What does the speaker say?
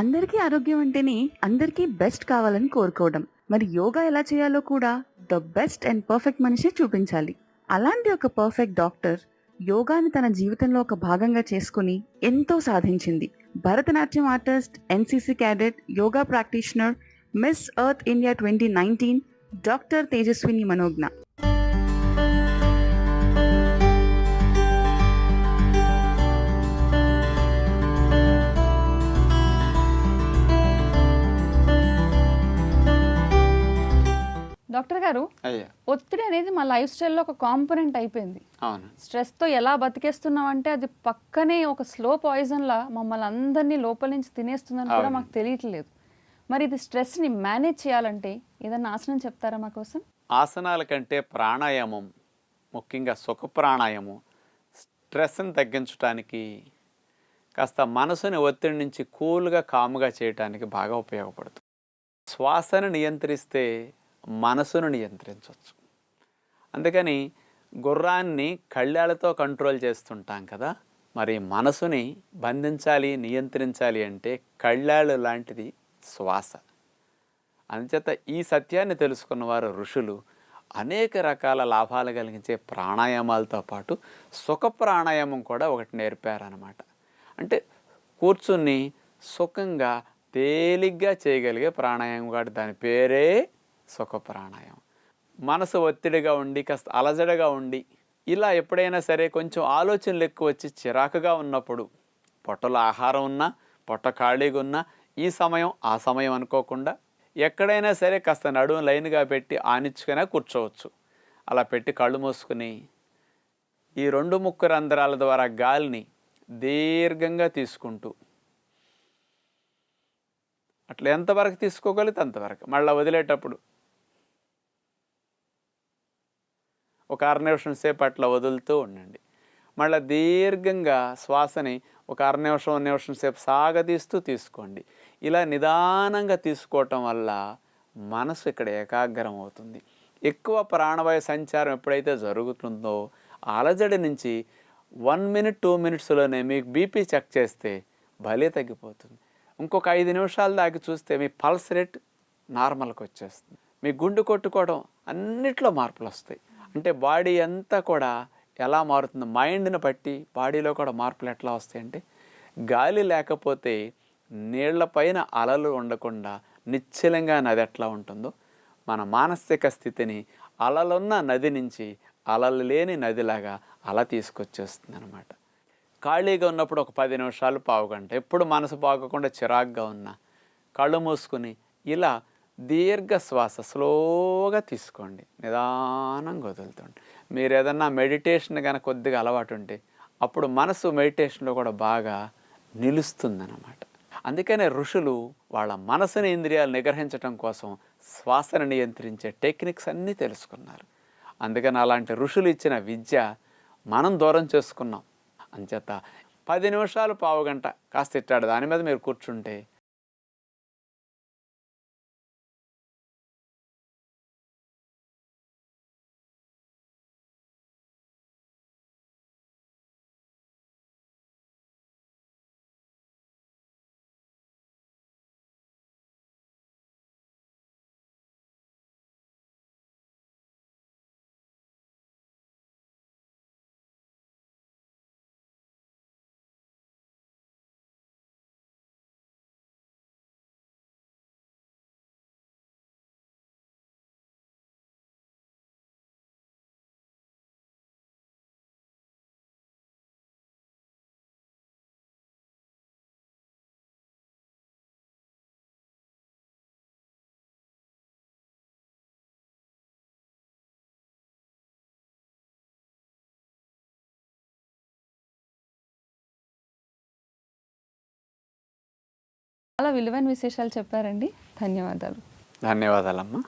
అందరికీ ఆరోగ్యం అంటేనే అందరికీ బెస్ట్ కావాలని కోరుకోవడం. మరి యోగా ఎలా చేయాలో కూడా ద బెస్ట్ అండ్ పర్ఫెక్ట్ మనిషే చూపించాలి. అలాంటి ఒక పర్ఫెక్ట్ డాక్టర్ యోగాని తన జీవితంలో ఒక భాగంగా చేసుకుని ఎంతో సాధించింది. Bharatanatyam artist, NCC cadet, yoga practitioner, miss earth India 2019 doctor Tejaswini Manogna. Doctor garu, అయ్యా ఒత్తిడి అనేది మా లైఫ్ స్టైల్లో ఒక కాంపోనెంట్ అయిపోయింది. అవును. స్ట్రెస్తో ఎలా బతికేస్తున్నాం అంటే అది పక్కనే ఒక స్లో పాయిజన్లా మమ్మల్ని అందరినీ లోపల నుంచి తినేస్తుందని కూడా మాకు తెలియట్లేదు. మరి ఇది స్ట్రెస్ని మేనేజ్ చేయాలంటే ఏదన్నా ఆసనం చెప్తారా మా కోసం? ఆసనాల కంటే ప్రాణాయామం, ముఖ్యంగా సుఖ ప్రాణాయామం స్ట్రెస్ని తగ్గించడానికి, కాస్త మనసుని ఒత్తిడి నుంచి కూల్గా కాముగా చేయడానికి బాగా ఉపయోగపడుతుంది. శ్వాసను నియంత్రిస్తే మనసును నియంత్రించవచ్చు. అందుకని గుర్రాన్ని కళ్ళాలతో కంట్రోల్ చేస్తుంటాం కదా, మరి మనసుని బంధించాలి, నియంత్రించాలి అంటే కళ్ళాళ్ళు లాంటిది శ్వాస. అందుచేత ఈ సత్యాన్ని తెలుసుకున్న వారు ఋషులు అనేక రకాల లాభాలు కలిగించే ప్రాణాయామాలతో పాటు సుఖ ప్రాణాయామం కూడా ఒకటి నేర్పారనమాట. అంటే కూర్చుని సుఖంగా తేలిగ్గా చేయగలిగే ప్రాణాయామం కాబట్టి దాని పేరే సుఖ ప్రాణాయామం. మనసు ఒత్తిడిగా ఉండి కాస్త అలజడగా ఉండి ఇలా ఎప్పుడైనా సరే కొంచెం ఆలోచనలు ఎక్కువ వచ్చి చిరాకుగా ఉన్నప్పుడు, పొట్టలో ఆహారం ఉన్నా పొట్ట ఖాళీగా ఉన్నా ఈ సమయం ఆ సమయం అనుకోకుండా ఎక్కడైనా సరే కాస్త నడుము లైన్గా పెట్టి ఆనించుకునే కూర్చోవచ్చు. అలా పెట్టి కళ్ళు మూసుకుని ఈ 2 ముక్కు రంధ్రాల ద్వారా గాలిని దీర్ఘంగా తీసుకుంటూ అట్లా ఎంతవరకు తీసుకోగలిగితే అంతవరకు, మళ్ళీ వదిలేటప్పుడు ఒక 6 నిమిషం సేపు అట్లా వదులుతూ ఉండండి. మళ్ళీ దీర్ఘంగా శ్వాసని ఒక 6 నిమిషం సేపు సాగదీస్తూ తీసుకోండి. ఇలా నిదానంగా తీసుకోవటం వల్ల మనసు ఇక్కడ ఏకాగ్రం అవుతుంది. ఎక్కువ ప్రాణవాయు సంచారం ఎప్పుడైతే జరుగుతుందో అలజడి నుంచి 1 మినిట్ 2 మినిట్స్లోనే మీకు బీపీ చెక్ చేస్తే భలే తగ్గిపోతుంది. ఇంకొక 5 నిమిషాల దాకా చూస్తే మీ పల్స్ రేట్ నార్మల్కి వచ్చేస్తుంది. మీ గుండె కొట్టుకోవడం అన్నిట్లో మార్పులు వస్తాయి. అంటే బాడీ అంతా కూడా ఎలా మారుతుంది, మైండ్ని బట్టి బాడీలో కూడా మార్పులు ఎట్లా వస్తాయంటే, గాలి లేకపోతే నీళ్ల పైన అలలు ఉండకుండా నిశ్చలంగా నది ఎట్లా ఉంటుందో మన మానసిక స్థితిని అలలున్న నది నుంచి అలలు లేని నదిలాగా అలా తీసుకొచ్చేస్తుంది అనమాట. ఖాళీగా ఉన్నప్పుడు ఒక 10 నిమిషాలు, పావుగంట, ఎప్పుడు మనసు బాగకుండా చిరాగ్గా ఉన్నా కళ్ళు మూసుకుని ఇలా దీర్ఘ శ్వాస స్లోగా తీసుకోండి, నిదానంగా వదులుతుంది. మీరు ఏదన్నా మెడిటేషన్ కనుక కొద్దిగా అలవాటు ఉంటే అప్పుడు మనసు మెడిటేషన్లో కూడా బాగా నిలుస్తుందన్నమాట. అందుకనే ఋషులు వాళ్ళ మనసుని ఇంద్రియాలు నిగ్రహించడం కోసం శ్వాసను నియంత్రించే టెక్నిక్స్ అన్నీ తెలుసుకున్నారు. అందుకని అలాంటి ఋషులు ఇచ్చిన విద్య మనం దూరం చేసుకున్నాం. అంచేత 10 నిమిషాలు, పావుగంట కాస్త ఇట్టాడు దాని మీద మీరు కూర్చుంటే చాలా విలువైన విశేషాలు చెప్పారండి. ధన్యవాదాలు. ధన్యవాదాలమ్మా.